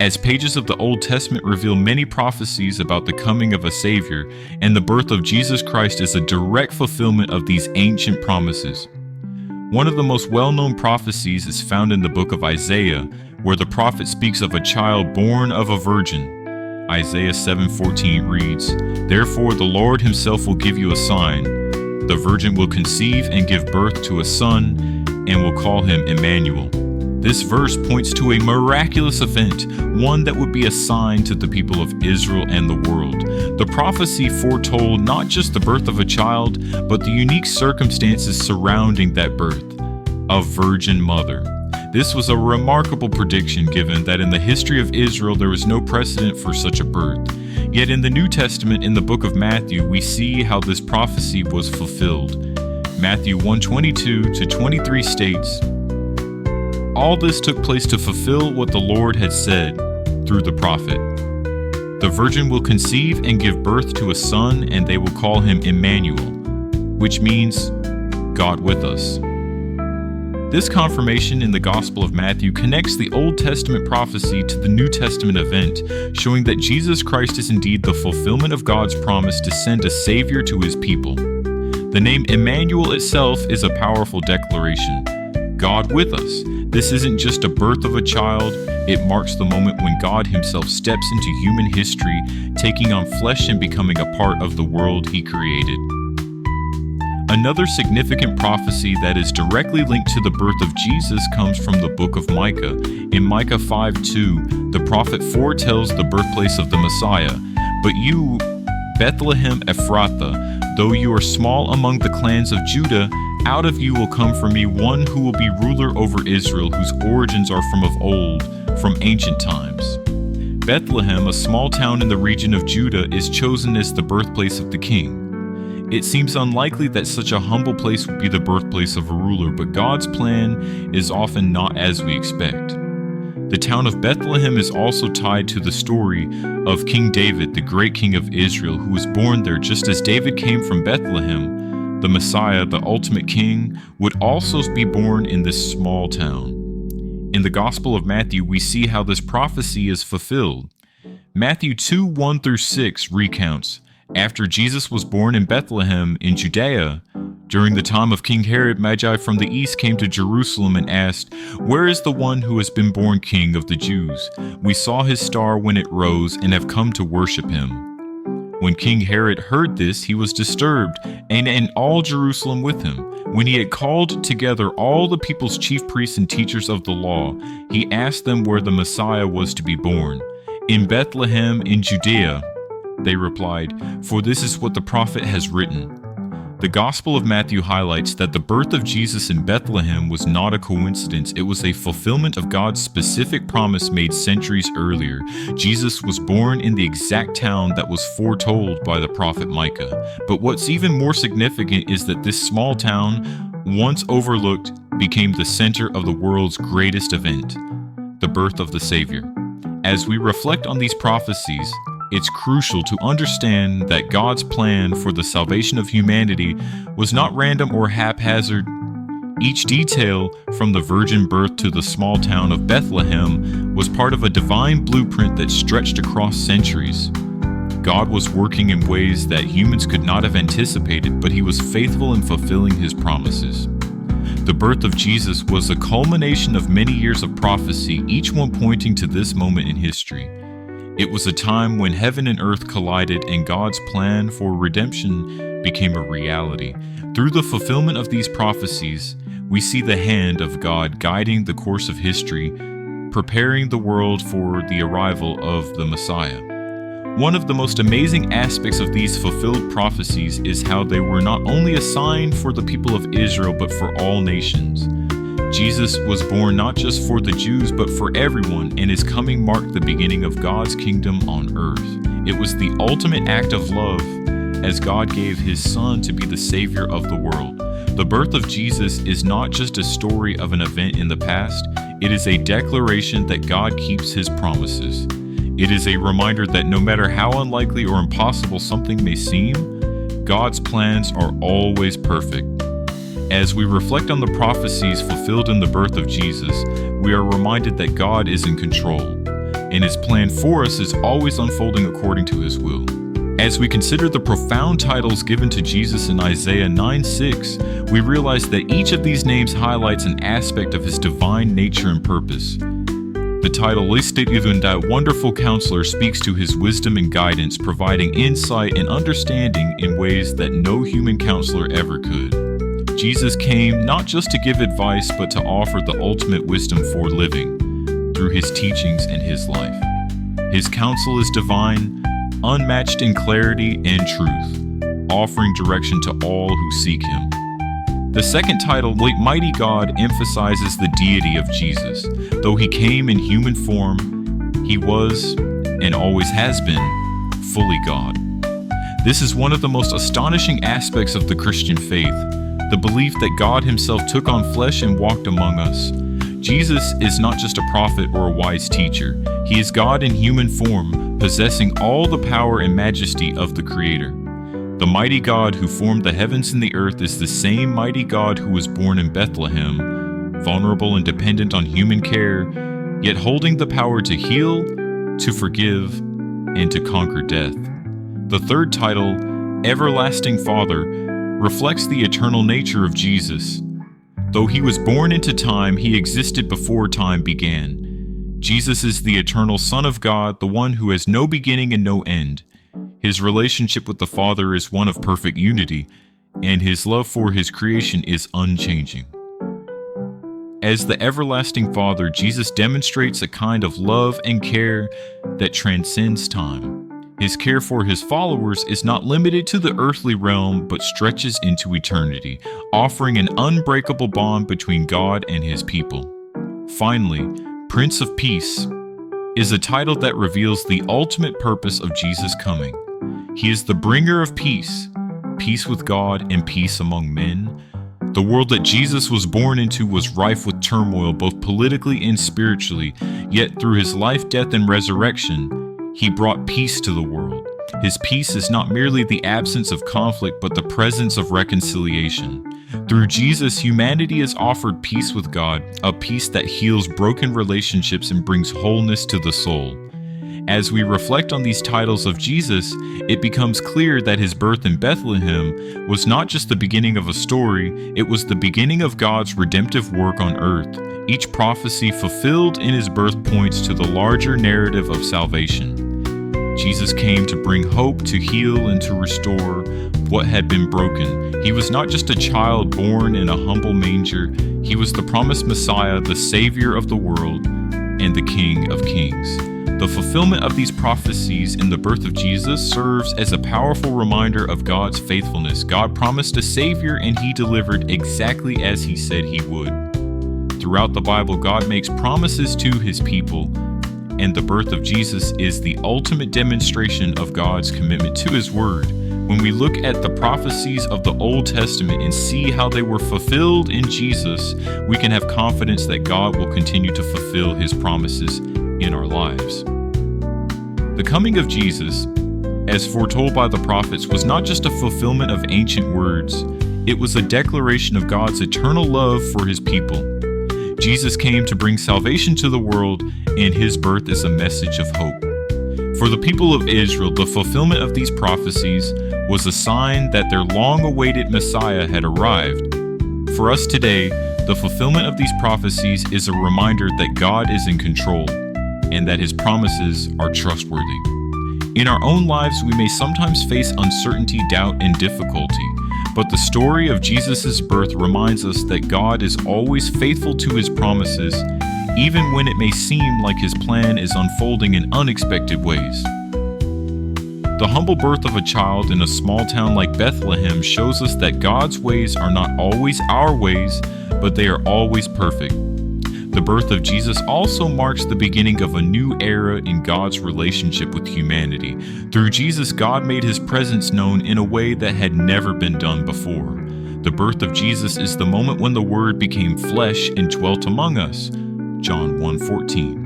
As pages of the Old Testament reveal many prophecies about the coming of a Savior, and the birth of Jesus Christ is a direct fulfillment of these ancient promises. One of the most well-known prophecies is found in the book of Isaiah, where the prophet speaks of a child born of a virgin. Isaiah 7:14 reads, "Therefore the Lord himself will give you a sign. The virgin will conceive and give birth to a son, and will call him Immanuel." This verse points to a miraculous event, one that would be a sign to the people of Israel and the world. The prophecy foretold not just the birth of a child, but the unique circumstances surrounding that birth, a virgin mother. This was a remarkable prediction, given that in the history of Israel there was no precedent for such a birth. Yet in the New Testament, in the book of Matthew, we see how this prophecy was fulfilled. Matthew 1:22-23 states, "All this took place to fulfill what the Lord had said through the prophet. The virgin will conceive and give birth to a son, and they will call him Immanuel," which means God with us. This confirmation in the Gospel of Matthew connects the Old Testament prophecy to the New Testament event, showing that Jesus Christ is indeed the fulfillment of God's promise to send a Savior to his people. The name Immanuel itself is a powerful declaration. God with us. This isn't just a birth of a child, it marks the moment when God himself steps into human history, taking on flesh and becoming a part of the world he created. Another significant prophecy that is directly linked to the birth of Jesus comes from the book of Micah. In Micah 5:2, the prophet foretells the birthplace of the Messiah. "But you, Bethlehem Ephrathah, though you are small among the clans of Judah, out of you will come for me one who will be ruler over Israel, whose origins are from of old, from ancient times." Bethlehem, a small town in the region of Judah, is chosen as the birthplace of the king. It seems unlikely that such a humble place would be the birthplace of a ruler, but God's plan is often not as we expect. The town of Bethlehem is also tied to the story of King David, the great king of Israel, who was born there. Just as David came from Bethlehem, the Messiah, the ultimate king, would also be born in this small town. In the Gospel of Matthew, we see how this prophecy is fulfilled. Matthew 2:1-6 recounts, "After Jesus was born in Bethlehem in Judea, during the time of King Herod, Magi from the east came to Jerusalem and asked, 'Where is the one who has been born King of the Jews? We saw his star when it rose and have come to worship him.' When King Herod heard this, he was disturbed, and all Jerusalem with him. When he had called together all the people's chief priests and teachers of the law, he asked them where the Messiah was to be born. 'In Bethlehem in Judea,' they replied, 'for this is what the prophet has written.'" The Gospel of Matthew highlights that the birth of Jesus in Bethlehem was not a coincidence. It was a fulfillment of God's specific promise made centuries earlier. Jesus was born in the exact town that was foretold by the prophet Micah. But what's even more significant is that this small town, once overlooked, became the center of the world's greatest event, the birth of the Savior. As we reflect on these prophecies, it's crucial to understand that God's plan for the salvation of humanity was not random or haphazard. Each detail, from the virgin birth to the small town of Bethlehem, was part of a divine blueprint that stretched across centuries. God was working in ways that humans could not have anticipated, but he was faithful in fulfilling his promises. The birth of Jesus was a culmination of many years of prophecy, each one pointing to this moment in history. It was a time when heaven and earth collided and God's plan for redemption became a reality. Through the fulfillment of these prophecies, we see the hand of God guiding the course of history, preparing the world for the arrival of the Messiah. One of the most amazing aspects of these fulfilled prophecies is how they were not only a sign for the people of Israel, but for all nations. Jesus was born not just for the Jews, but for everyone, and his coming marked the beginning of God's kingdom on earth. It was the ultimate act of love, as God gave his Son to be the Savior of the world. The birth of Jesus is not just a story of an event in the past, it is a declaration that God keeps his promises. It is a reminder that no matter how unlikely or impossible something may seem, God's plans are always perfect. As we reflect on the prophecies fulfilled in the birth of Jesus, we are reminded that God is in control. and his plan for us is always unfolding according to his will. As we consider the profound titles given to Jesus in Isaiah 9:6, we realize that each of these names highlights an aspect of his divine nature and purpose. The title listed even that Wonderful Counselor speaks to his wisdom and guidance, providing insight and understanding in ways that no human counselor ever could. Jesus came not just to give advice, but to offer the ultimate wisdom for living through his teachings and his life. His counsel is divine, unmatched in clarity and truth, offering direction to all who seek him. The second title, Mighty God, emphasizes the deity of Jesus. Though he came in human form, he was, and always has been, fully God. This is one of the most astonishing aspects of the Christian faith, the belief that God himself took on flesh and walked among us. Jesus is not just a prophet or a wise teacher. He is God in human form, possessing all the power and majesty of the Creator. The mighty God who formed the heavens and the earth is the same mighty God who was born in Bethlehem, vulnerable and dependent on human care, yet holding the power to heal, to forgive, and to conquer death. The third title, Everlasting Father, reflects the eternal nature of Jesus. Though he was born into time, he existed before time began. Jesus is the eternal Son of God, the one who has no beginning and no end. His relationship with the Father is one of perfect unity, and his love for his creation is unchanging. As the everlasting Father, Jesus demonstrates a kind of love and care that transcends time. His care for his followers is not limited to the earthly realm, but stretches into eternity, offering an unbreakable bond between God and his people. Finally, Prince of Peace is a title that reveals the ultimate purpose of Jesus' coming. He is the bringer of peace, peace with God and peace among men. The world that Jesus was born into was rife with turmoil, both politically and spiritually, yet through his life, death, and resurrection, he brought peace to the world. His peace is not merely the absence of conflict, but the presence of reconciliation. Through Jesus, humanity is offered peace with God, a peace that heals broken relationships and brings wholeness to the soul. As we reflect on these titles of Jesus, it becomes clear that his birth in Bethlehem was not just the beginning of a story, it was the beginning of God's redemptive work on earth. Each prophecy fulfilled in his birth points to the larger narrative of salvation. Jesus came to bring hope, to heal, and to restore what had been broken. He was not just a child born in a humble manger. He was the promised Messiah, the Savior of the world, and the King of Kings. The fulfillment of these prophecies in the birth of Jesus serves as a powerful reminder of God's faithfulness. God promised a Savior, and he delivered exactly as he said he would. Throughout the Bible, God makes promises to his people, and the birth of Jesus is the ultimate demonstration of God's commitment to his word. When we look at the prophecies of the Old Testament and see how they were fulfilled in Jesus, we can have confidence that God will continue to fulfill his promises in our lives. The coming of Jesus, as foretold by the prophets, was not just a fulfillment of ancient words, it was a declaration of God's eternal love for his people. Jesus came to bring salvation to the world, and his birth is a message of hope. For the people of Israel, the fulfillment of these prophecies was a sign that their long-awaited Messiah had arrived. For us today, the fulfillment of these prophecies is a reminder that God is in control and that his promises are trustworthy. In our own lives, we may sometimes face uncertainty, doubt, and difficulty, but the story of Jesus' birth reminds us that God is always faithful to his promises, even when it may seem like his plan is unfolding in unexpected ways. The humble birth of a child in a small town like Bethlehem shows us that God's ways are not always our ways, but they are always perfect. The birth of Jesus also marks the beginning of a new era in God's relationship with humanity. Through Jesus, God made his presence known in a way that had never been done before. The birth of Jesus is the moment when the Word became flesh and dwelt among us. John 1:14.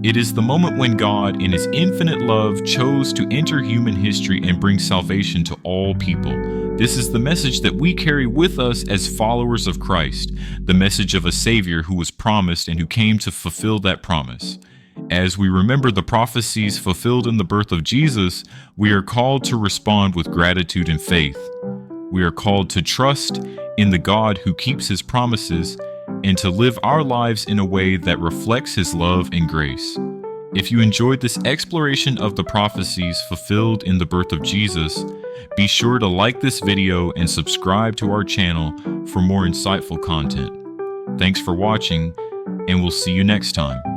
It is the moment when God, in his infinite love, chose to enter human history and bring salvation to all people. This is the message that we carry with us as followers of Christ, the message of a Savior who was promised and who came to fulfill that promise. As we remember the prophecies fulfilled in the birth of Jesus, we are called to respond with gratitude and faith. We are called to trust in the God who keeps his promises and to live our lives in a way that reflects his love and grace. If you enjoyed this exploration of the prophecies fulfilled in the birth of Jesus, be sure to like this video and subscribe to our channel for more insightful content. Thanks for watching, and we'll see you next time.